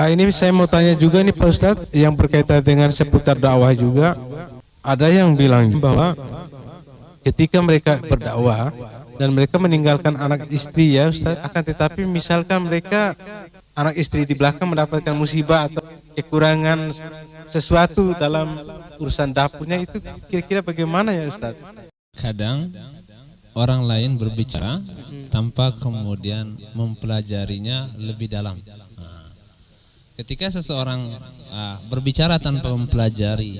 Ini saya mau tanya juga nih Pak Ustadz, yang berkaitan dengan seputar dakwah juga. Ada yang bilang bahwa ketika mereka berdakwah dan mereka meninggalkan anak istri ya Ustadz, akan tetapi misalkan mereka anak istri di belakang mendapatkan musibah atau kekurangan sesuatu dalam urusan dapurnya, itu kira-kira bagaimana ya Ustadz? Kadang orang lain berbicara tanpa kemudian mempelajarinya lebih dalam. Ketika seseorang berbicara tanpa mempelajari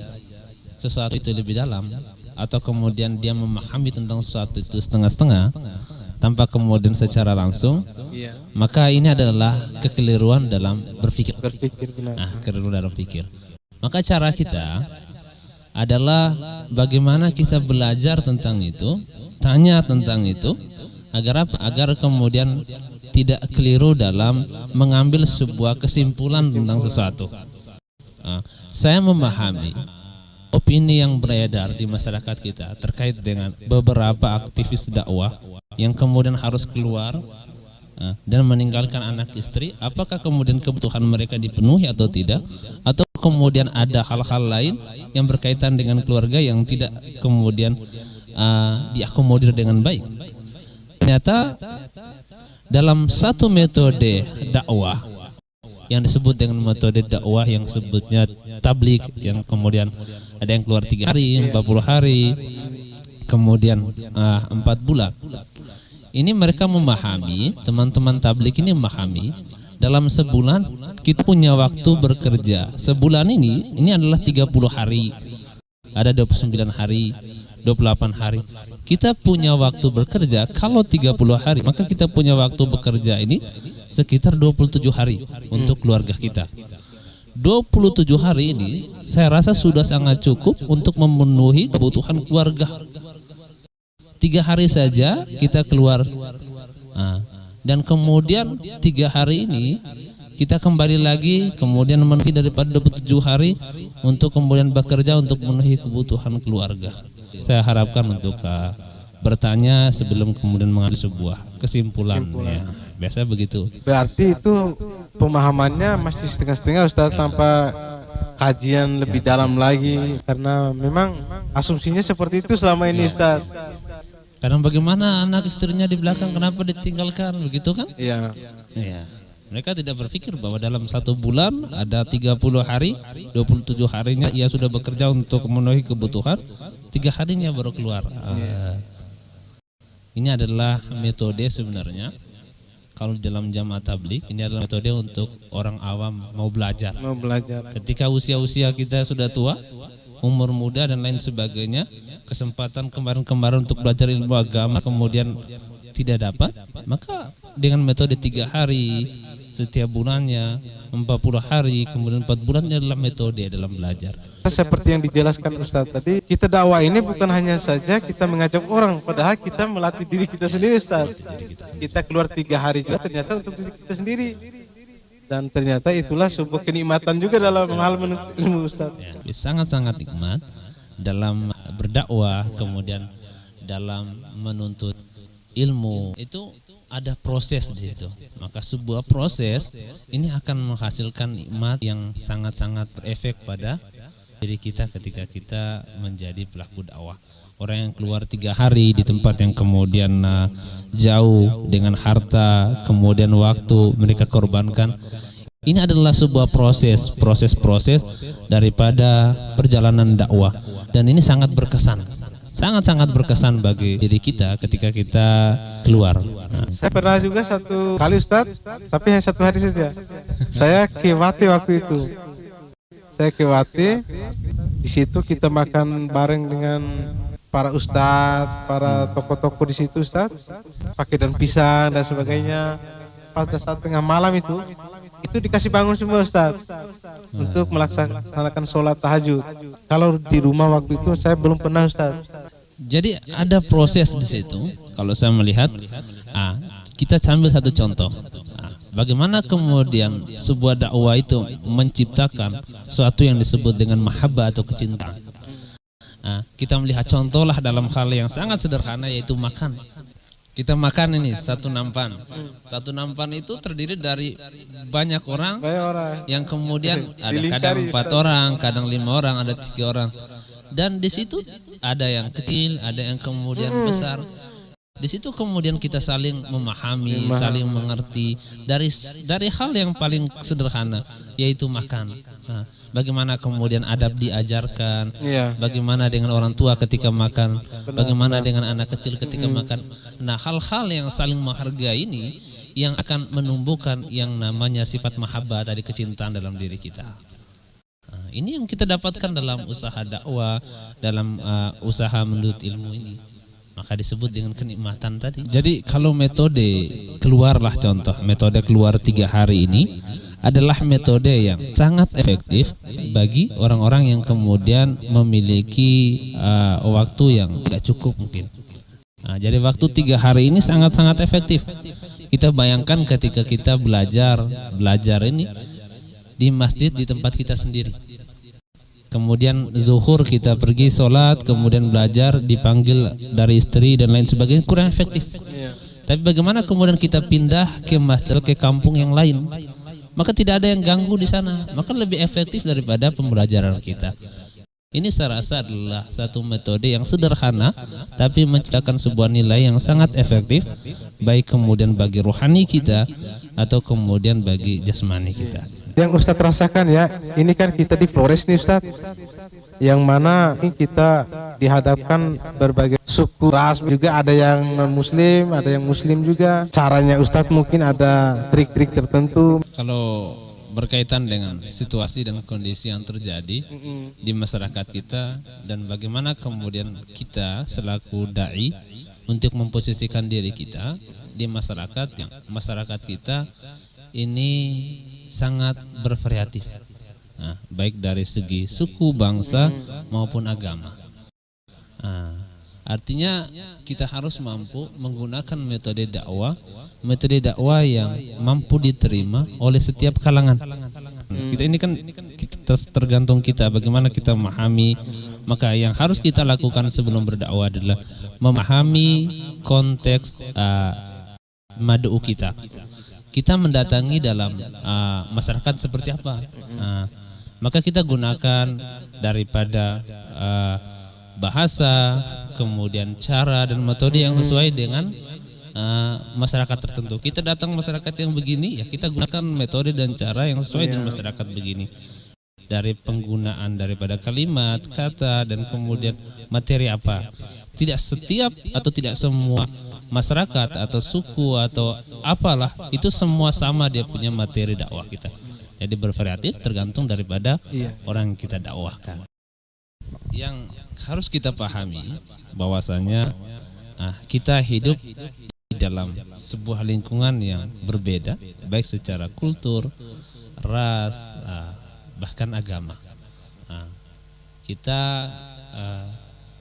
sesuatu itu lebih dalam, atau kemudian dia memahami tentang sesuatu itu setengah-setengah tanpa kemudian secara langsung, maka ini adalah kekeliruan dalam berpikir. Kekeliruan dalam pikir. Maka cara kita adalah bagaimana kita belajar tentang itu, tanya tentang itu, agar kemudian tidak keliru dalam mengambil sebuah kesimpulan tentang sesuatu. Saya memahami opini yang beredar di masyarakat kita terkait dengan beberapa aktivis dakwah yang kemudian harus keluar dan meninggalkan anak istri. Apakah kemudian kebutuhan mereka dipenuhi atau tidak, atau kemudian ada hal-hal lain yang berkaitan dengan keluarga yang tidak kemudian diakomodir dengan baik. Ternyata dalam satu metode dakwah yang disebut dengan metode dakwah yang sebutnya tabligh, yang kemudian ada yang keluar 3 hari, 40 hari, kemudian 4 bulan. Ini mereka memahami, teman-teman tabligh ini memahami, dalam sebulan kita punya waktu bekerja. Sebulan ini adalah 30 hari, ada 29 hari, 28 hari. Kita punya waktu bekerja, kalau 30 hari, maka kita punya waktu bekerja ini sekitar 27 hari untuk keluarga kita. 27 hari ini saya rasa sudah sangat cukup untuk memenuhi kebutuhan keluarga. 3 hari saja kita keluar, dan kemudian 3 hari ini kita kembali lagi kemudian memenuhi daripada 27 hari untuk kemudian bekerja untuk memenuhi kebutuhan keluarga. Saya harapkan untuk bertanya sebelum kemudian mengambil sebuah kesimpulan. Ya, biasa begitu. Berarti itu pemahamannya masih setengah-setengah Ustaz, tanpa kajian lebih dalam lagi, karena memang asumsinya seperti itu selama ini Ustaz. Karena bagaimana anak istrinya di belakang, kenapa ditinggalkan, begitu kan? Iya. Iya. Mereka tidak berpikir bahwa dalam 1 bulan ada 30 hari, 27 harinya ia sudah bekerja untuk memenuhi kebutuhan, 3 harinya baru keluar. Ini adalah metode sebenarnya. Kalau dalam jamaah tabligh, ini adalah metode untuk orang awam mau belajar. Ketika usia-usia kita sudah tua, umur muda dan lain sebagainya, kesempatan kemarin-kemarin untuk belajar ilmu agama kemudian tidak dapat, maka dengan metode 3 hari setiap bulannya, 40 hari, kemudian 4 bulannya adalah metode dalam belajar. Seperti yang dijelaskan Ustaz tadi, kita dakwah ini bukan hanya saja kita mengajak orang, padahal kita melatih diri kita sendiri Ustaz. Kita keluar 3 hari juga ternyata untuk diri kita sendiri. Dan ternyata itulah sebuah kenikmatan juga dalam hal menuntut ilmu Ustaz. Ya, sangat-sangat nikmat dalam berdakwah, kemudian dalam menuntut ilmu. Itu ada proses di situ. Maka sebuah proses ini akan menghasilkan nikmat yang sangat-sangat berefek pada diri kita ketika kita menjadi pelaku dakwah. Orang yang keluar 3 hari di tempat yang kemudian jauh dengan harta, kemudian waktu mereka korbankan. Ini adalah sebuah proses daripada perjalanan dakwah, dan ini sangat berkesan. Sangat-sangat berkesan bagi diri kita ketika kita keluar. Saya pernah juga 1 kali Ustaz, tapi hanya 1 hari saja. Saya ke Wati waktu itu. Saya ke Wati, di situ kita makan bareng dengan para ustadz, para tokoh-tokoh di situ Ustaz, pakai daun pisang dan sebagainya. Pada saat tengah malam itu dikasih bangun semua Ustaz untuk melaksanakan sholat tahajud. Kalau di rumah waktu itu saya belum pernah Ustaz. Jadi ada proses di situ. Kalau saya melihat, kita ambil satu contoh. Bagaimana kemudian sebuah dakwah itu menciptakan sesuatu yang disebut dengan mahabbah atau kecintaan. Kita melihat contohlah dalam hal yang sangat sederhana, yaitu makan. Kita makan ini satu nampan. Satu nampan itu terdiri dari banyak orang Banyak orang. yang kemudian ada Dilingkari, kadang 4 Ustaz. orang, kadang 5 orang, ada 3 orang. Dan di situ ada yang kecil, ada yang kemudian besar. Di situ kemudian kita saling memahami, saling mengerti dari hal yang paling sederhana, yaitu makan. Nah, bagaimana kemudian adab diajarkan, Iya. bagaimana dengan orang tua ketika makan, bagaimana dengan anak kecil ketika makan. Nah, hal-hal yang saling menghargai ini yang akan menumbuhkan yang namanya sifat mahabbah tadi, kecintaan dalam diri kita. Nah, ini yang kita dapatkan dalam usaha dakwah, dalam usaha menuntut ilmu ini. Maka disebut dengan kenikmatan tadi. Jadi kalau metode keluarlah, contoh metode keluar 3 hari ini adalah metode yang sangat efektif bagi orang-orang yang kemudian memiliki waktu yang tidak cukup mungkin. Nah, jadi waktu 3 hari ini sangat-sangat efektif. Kita bayangkan ketika kita belajar ini di masjid di tempat kita sendiri. Kemudian zuhur kita pergi sholat, kemudian belajar, dipanggil dari istri dan lain sebagainya, kurang efektif. Tapi bagaimana kemudian kita pindah ke masjid, ke kampung yang lain, maka tidak ada yang ganggu di sana, maka lebih efektif daripada pembelajaran kita. Ini saya rasa adalah satu metode yang sederhana tapi menciptakan sebuah nilai yang sangat efektif, baik kemudian bagi rohani kita atau kemudian bagi jasmani kita. Yang Ustadz rasakan ya, ini kan kita di Flores nih Ustadz, yang mana kita dihadapkan berbagai suku ras, juga ada yang non muslim, ada yang muslim juga. Caranya Ustadz mungkin ada trik-trik tertentu. Kalau berkaitan dengan situasi dan kondisi yang terjadi di masyarakat kita dan bagaimana kemudian kita selaku dai untuk memposisikan diri kita di masyarakat, yang masyarakat kita ini sangat bervariatif, nah, baik dari segi suku, bangsa maupun agama. Nah, artinya kita harus mampu menggunakan metode dakwah yang mampu diterima oleh setiap kalangan. Kita ini kan kita tergantung kita bagaimana kita memahami. Maka yang harus kita lakukan sebelum berdakwah adalah memahami konteks mad'u kita. Kita mendatangi dalam masyarakat seperti apa. Maka kita gunakan daripada bahasa, kemudian cara dan metode yang sesuai dengan masyarakat tertentu. Kita datang masyarakat yang begini, ya kita gunakan metode dan cara yang sesuai dengan masyarakat begini. Dari penggunaan daripada kalimat, kata, dan kemudian materi apa. Tidak setiap atau tidak semua masyarakat atau suku atau apalah itu semua sama dia punya materi dakwah kita. Jadi bervariatif tergantung daripada orang yang kita dakwahkan. Yang harus kita pahami bahwasanya kita hidup di dalam sebuah lingkungan yang berbeda, baik secara kultur, ras, bahkan agama. Kita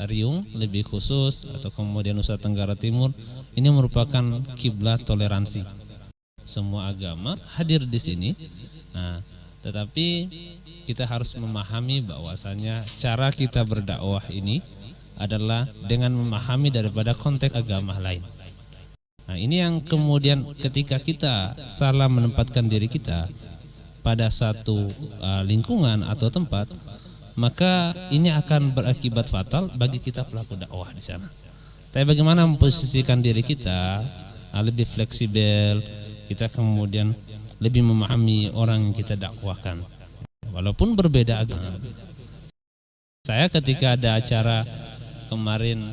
Riung lebih khusus atau kemudian Nusa Tenggara Timur ini merupakan kiblat toleransi. Semua agama hadir di sini. Tetapi kita harus memahami bahwasanya cara kita berdakwah ini adalah dengan memahami daripada konteks agama lain. Nah, ini yang kemudian ketika kita salah menempatkan diri kita pada satu lingkungan atau tempat, maka ini akan berakibat fatal bagi kita pelaku dakwah di sana. Tapi bagaimana memposisikan diri kita lebih fleksibel, kita kemudian lebih memahami orang yang kita dakwahkan, walaupun berbeda agama. Saya ketika ada acara kemarin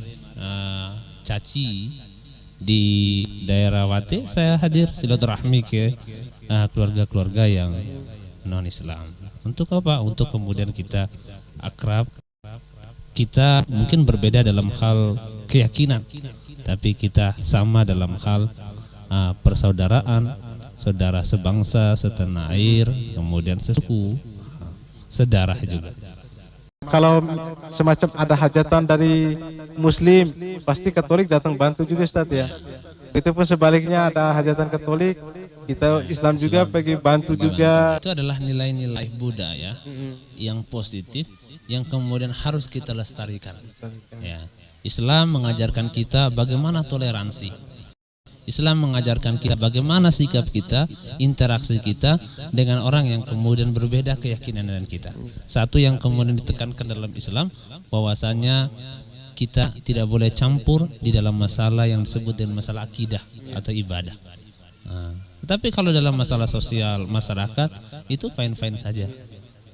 caci di daerah Wate, saya hadir silaturahmi ke keluarga-keluarga yang non-Islam. Untuk apa? Untuk kemudian kita akrab. Kita mungkin berbeda dalam hal keyakinan, tapi kita sama dalam hal persaudaraan, saudara sebangsa, setanah air, kemudian sesuku, sedarah juga. Kalau semacam ada hajatan dari Muslim, pasti Katolik datang bantu juga Ustaz ya. Itu pun sebaliknya ada hajatan Katolik, kita Islam juga pergi bantu juga. Itu adalah nilai-nilai budaya yang positif yang kemudian harus kita lestarikan. Ya. Islam mengajarkan kita bagaimana toleransi. Islam mengajarkan kita bagaimana sikap kita, interaksi kita dengan orang yang kemudian berbeda keyakinan dengan kita. Satu yang kemudian ditekankan dalam Islam, bahwasanya kita tidak boleh campur di dalam masalah yang disebut dengan masalah akidah atau ibadah. Tetapi kalau dalam masalah sosial masyarakat itu fine-fine saja.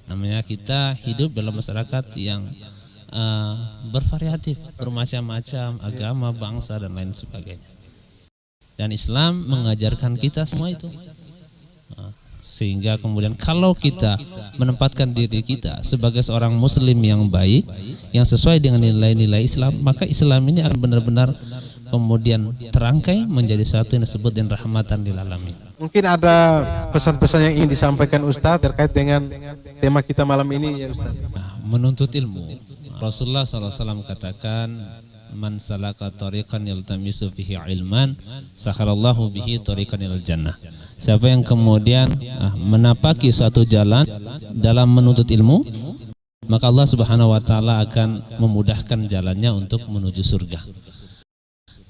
Namanya kita hidup dalam masyarakat yang bervariatif, bermacam-macam agama, bangsa dan lain sebagainya. Dan Islam mengajarkan kita semua itu. Sehingga kemudian kalau kita menempatkan diri kita sebagai seorang muslim yang baik, yang sesuai dengan nilai-nilai Islam, maka Islam ini akan benar-benar kemudian terangkai menjadi satu yang disebut dengan rahmatan lil alamin. Mungkin ada pesan-pesan yang ingin disampaikan Ustaz terkait dengan tema kita malam ini ya Ustaz. Menuntut ilmu. Rasulullah SAW katakan, man salaka tariqan yaltamisu fihi ilman sakhalallahu bihi tariqan ilal jannah. Siapa yang kemudian menapaki suatu jalan dalam menuntut ilmu, maka Allah Subhanahu wa taala akan memudahkan jalannya untuk menuju surga.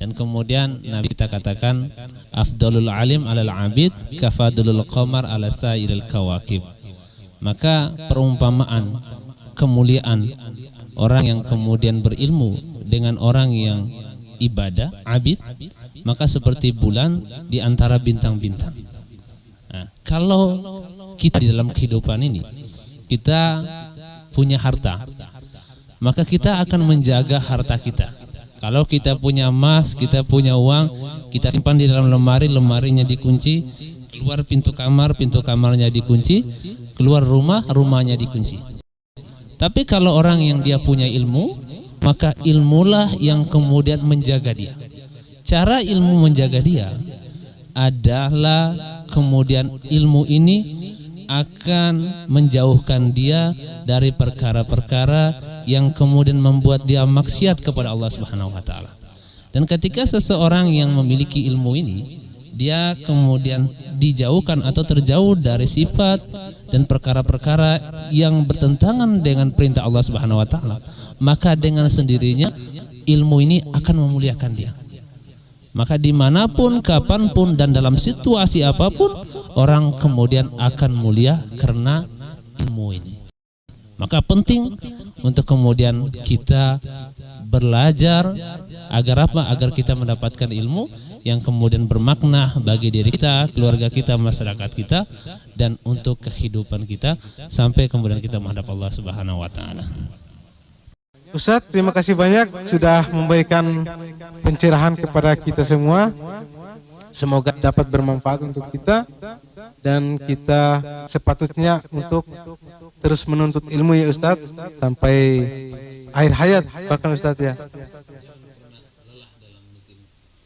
Dan kemudian Nabi kita katakan, afdalul alim alal abid kafadulul qamar ala sairil kawakib. Maka perumpamaan kemuliaan orang yang kemudian berilmu dengan orang yang ibadah, abid, maka seperti bulan di antara bintang-bintang. Nah, kalau kita di dalam kehidupan ini kita punya harta, maka kita akan menjaga harta kita. Kalau kita punya emas, kita punya uang, kita simpan di dalam lemari, lemarinya dikunci, keluar pintu kamar, pintu kamarnya dikunci, keluar rumah, rumahnya dikunci. Tapi kalau orang yang dia punya ilmu, maka ilmulah yang kemudian menjaga dia. Cara ilmu menjaga dia adalah kemudian ilmu ini akan menjauhkan dia dari perkara-perkara yang kemudian membuat dia maksiat kepada Allah Subhanahu wa taala. Dan ketika seseorang yang memiliki ilmu ini, dia kemudian dijauhkan atau terjauh dari sifat dan perkara-perkara yang bertentangan dengan perintah Allah Subhanahu wa taala, maka dengan sendirinya ilmu ini akan memuliakan dia. Maka dimanapun, kapanpun, dan dalam situasi apapun, orang kemudian akan mulia karena ilmu ini. Maka penting untuk kemudian kita belajar agar apa? Agar kita mendapatkan ilmu yang kemudian bermakna bagi diri kita, keluarga kita, masyarakat kita, dan untuk kehidupan kita sampai kemudian kita menghadap Allah Subhanahu wa taala. Ustaz, terima kasih banyak sudah memberikan pencerahan kepada kita semua. Semoga dapat bermanfaat untuk kita dan kita sepatutnya untuk terus menuntut ilmu ya Ustaz sampai akhir hayat bahkan Ustaz ya.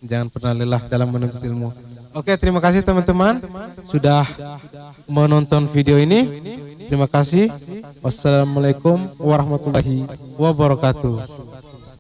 Jangan pernah lelah dalam menuntut ilmu. Oke, terima kasih teman-teman sudah menonton video ini. Terima kasih. Wassalamualaikum warahmatullahi wabarakatuh.